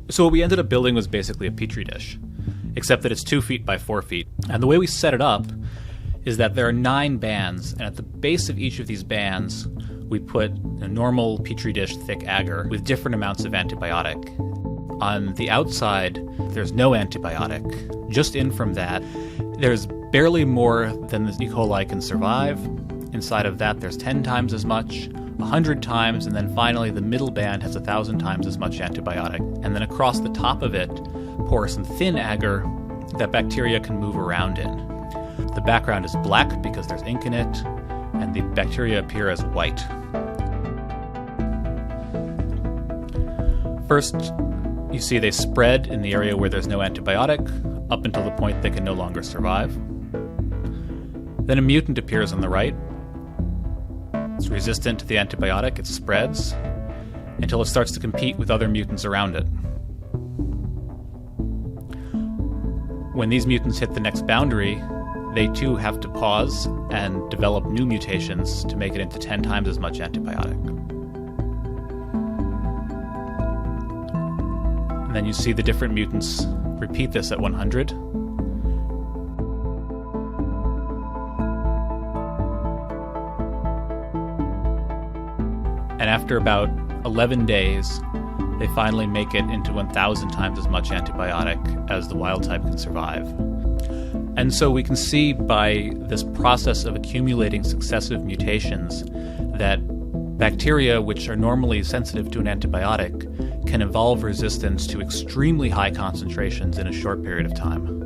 So what we ended up building was basically a petri dish, except that it's 2 feet by 4 feet. And the way we set it up is that there are 9 bands, and at the base of each of these bands, we put a normal petri dish thick agar with different amounts of antibiotic. On the outside, there's no antibiotic. Just in from that, there's barely more than the E. coli can survive. Inside of that, there's 10 times as much, 100 times, and then finally the middle band has 1,000 times as much antibiotic. And then across the top of it, pour some thin agar that bacteria can move around in. The background is black because there's ink in it, and the bacteria appear as white. First, you see they spread in the area where there's no antibiotic, up until the point they can no longer survive. Then a mutant appears on the right. It's resistant to the antibiotic, it spreads, until it starts to compete with other mutants around it. When these mutants hit the next boundary, they too have to pause and develop new mutations to make it into 10 times as much antibiotic. And then you see the different mutants repeat this at 100. And after about 11 days, they finally make it into 1,000 times as much antibiotic as the wild type can survive. And so we can see by this process of accumulating successive mutations that bacteria, which are normally sensitive to an antibiotic, can evolve resistance to extremely high concentrations in a short period of time.